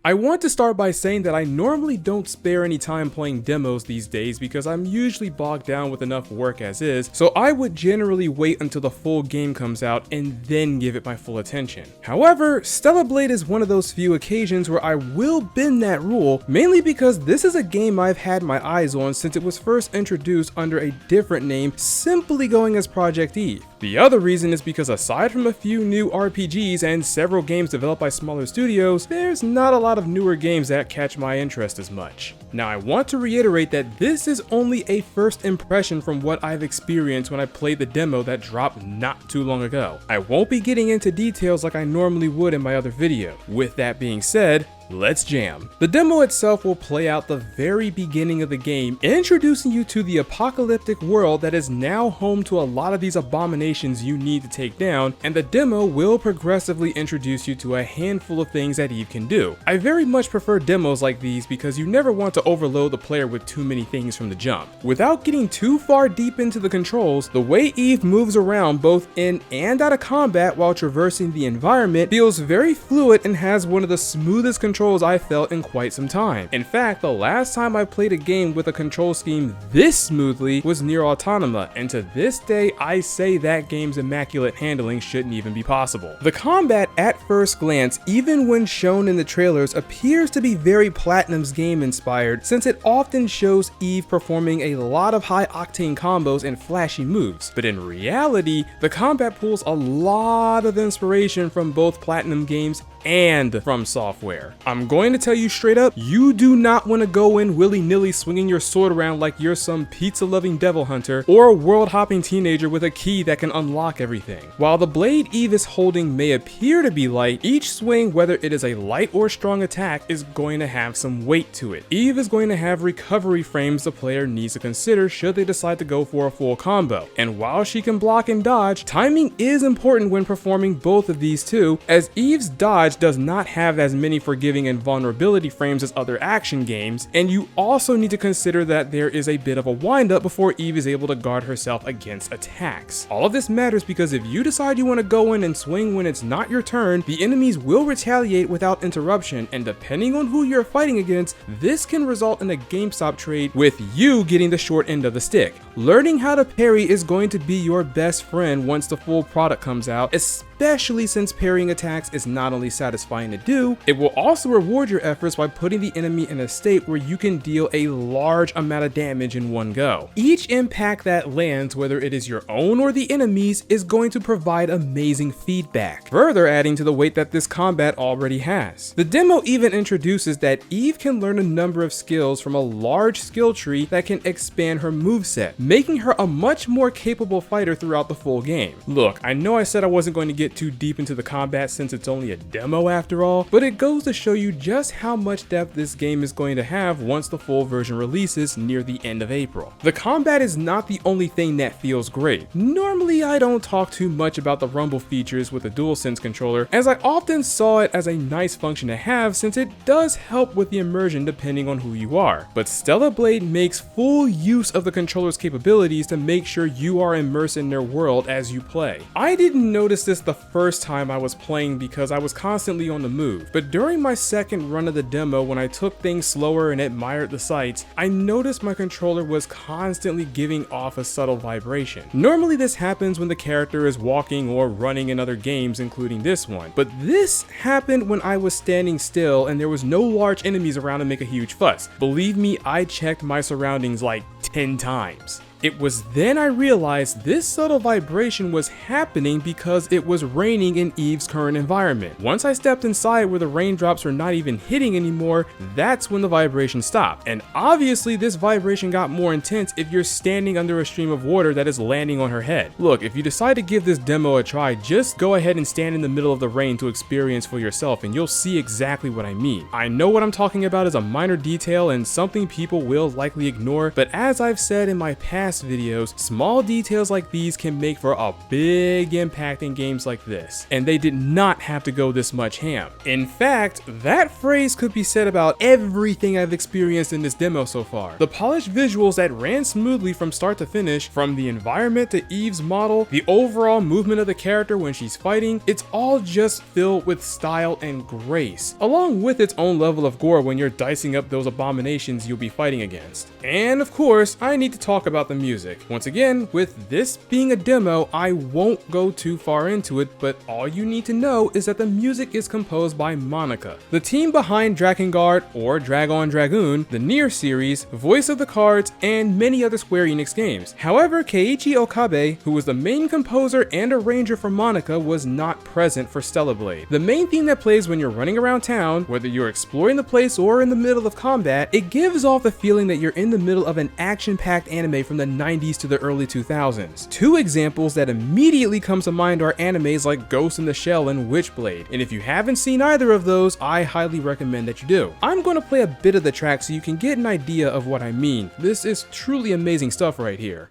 I want to start by saying that I normally don't spare any time playing demos these days because I'm usually bogged down with enough work as is, so I would generally wait until the full game comes out and then give it my full attention. However, Stella Blade is one of those few occasions where I will bend that rule, mainly because this is a game I've had my eyes on since it was first introduced under a different name, simply going as Project Eve. The other reason is because aside from a few new RPGs and several games developed by smaller studios, there's not a lot of newer games that catch my interest as much. Now I want to reiterate that this is only a first impression from what I've experienced when I played the demo that dropped not too long ago. I won't be getting into details like I normally would in my other video. With that being said, let's jam. The demo itself will play out the very beginning of the game, introducing you to the apocalyptic world that is now home to a lot of these abominations you need to take down, and the demo will progressively introduce you to a handful of things that Eve can do. I very much prefer demos like these because you never want to overload the player with too many things from the jump. Without getting too far deep into the controls, the way Eve moves around both in and out of combat while traversing the environment feels very fluid and has one of the smoothest controls I felt in quite some time. In fact, the last time I played a game with a control scheme this smoothly was Nier Automata, and to this day I say that game's immaculate handling shouldn't even be possible. The combat at first glance, even when shown in the trailers, appears to be very Platinum's game inspired, since it often shows Eve performing a lot of high octane combos and flashy moves. But in reality, the combat pulls a lot of inspiration from both Platinum games and from Software. I'm going to tell you straight up, you do not want to go in willy-nilly swinging your sword around like you're some pizza-loving devil hunter or a world-hopping teenager with a key that can unlock everything. While the blade Eve is holding may appear to be light, each swing, whether it is a light or strong attack, is going to have some weight to it. Eve is going to have recovery frames the player needs to consider should they decide to go for a full combo. And while she can block and dodge, timing is important when performing both of these two, as Eve's dodge does not have as many forgiving and vulnerability frames as other action games, and you also need to consider that there is a bit of a windup before Eve is able to guard herself against attacks. All of this matters because if you decide you want to go in and swing when it's not your turn, the enemies will retaliate without interruption, and depending on who you're fighting against, this can result in a GameStop trade with you getting the short end of the stick. Learning how to parry is going to be your best friend once the full product comes out, especially since parrying attacks is not only satisfying to do, it will also reward your efforts by putting the enemy in a state where you can deal a large amount of damage in one go. Each impact that lands, whether it is your own or the enemy's, is going to provide amazing feedback, further adding to the weight that this combat already has. The demo even introduces that Eve can learn a number of skills from a large skill tree that can expand her moveset, making her a much more capable fighter throughout the full game. Look, I know I said I wasn't going to get too deep into the combat since it's only a demo after all, but it goes to show you just how much depth this game is going to have once the full version releases near the end of April. The combat is not the only thing that feels great. Normally I don't talk too much about the rumble features with the DualSense controller, as I often saw it as a nice function to have since it does help with the immersion depending on who you are. But Stella Blade makes full use of the controller's capabilities to make sure you are immersed in their world as you play. I didn't notice this the first time I was playing because I was constantly on the move, but during my second run of the demo when I took things slower and admired the sights, I noticed my controller was constantly giving off a subtle vibration. Normally this happens when the character is walking or running in other games including this one, but this happened when I was standing still and there was no large enemies around to make a huge fuss. Believe me, I checked my surroundings like 10 times. It was then I realized this subtle vibration was happening because it was raining in Eve's current environment. Once I stepped inside where the raindrops were not even hitting anymore, that's when the vibration stopped. And obviously this vibration got more intense if you're standing under a stream of water that is landing on her head. Look, if you decide to give this demo a try, just go ahead and stand in the middle of the rain to experience for yourself and you'll see exactly what I mean. I know what I'm talking about is a minor detail and something people will likely ignore, but as I've said in my past past videos, small details like these can make for a big impact in games like this, and they did not have to go this much ham. In fact, that phrase could be said about everything I've experienced in this demo so far. The polished visuals that ran smoothly from start to finish, from the environment to Eve's model, the overall movement of the character when she's fighting, it's all just filled with style and grace, along with its own level of gore when you're dicing up those abominations you'll be fighting against. And of course, I need to talk about the music. Once again, with this being a demo, I won't go too far into it, but all you need to know is that the music is composed by Monica, the team behind Drakengard or Dragon Dragoon, the Nier series, Voice of the Cards, and many other Square Enix games. However, Keiichi Okabe, who was the main composer and arranger for Monica, was not present for Stella Blade. The main theme that plays when you're running around town, whether you're exploring the place or in the middle of combat, it gives off the feeling that you're in the middle of an action-packed anime from the 90s to the early 2000s. Two examples that immediately come to mind are animes like Ghost in the Shell and Witchblade, and if you haven't seen either of those, I highly recommend that you do. I'm going to play a bit of the track so you can get an idea of what I mean. This is truly amazing stuff right here.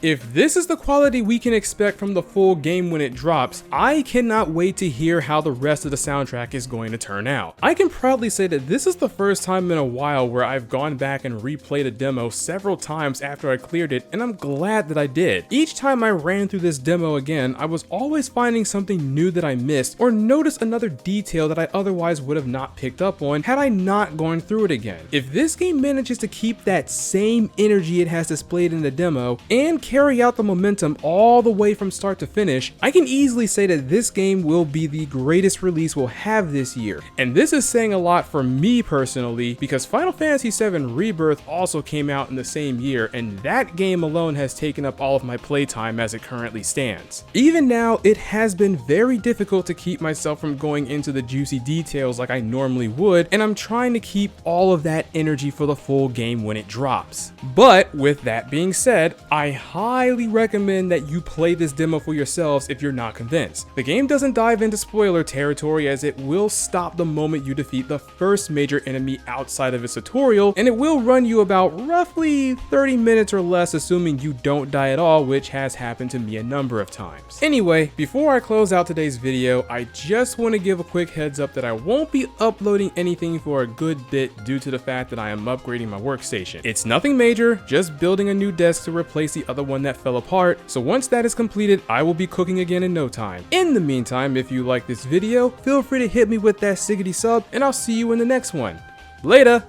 If this is the quality we can expect from the full game when it drops, I cannot wait to hear how the rest of the soundtrack is going to turn out. I can proudly say that this is the first time in a while where I've gone back and replayed a demo several times after I cleared it, and I'm glad that I did. Each time I ran through this demo again, I was always finding something new that I missed, or noticed another detail that I otherwise would have not picked up on had I not gone through it again. If this game manages to keep that same energy it has displayed in the demo, and carry out the momentum all the way from start to finish, I can easily say that this game will be the greatest release we'll have this year. And this is saying a lot for me personally, because Final Fantasy VII Rebirth also came out in the same year, and that game alone has taken up all of my playtime as it currently stands. Even now, it has been very difficult to keep myself from going into the juicy details like I normally would, and I'm trying to keep all of that energy for the full game when it drops. But with that being said, I highly recommend that you play this demo for yourselves if you're not convinced. The game doesn't dive into spoiler territory, as it will stop the moment you defeat the first major enemy outside of its tutorial, and it will run you about roughly 30 minutes or less, assuming you don't die at all, which has happened to me a number of times. Anyway, before I close out today's video, I just want to give a quick heads up that I won't be uploading anything for a good bit due to the fact that I am upgrading my workstation. It's nothing major, just building a new desk to replace the other one that fell apart, so once that is completed, I will be cooking again in no time. In the meantime, if you like this video, feel free to hit me with that siggity sub, and I'll see you in the next one. Later!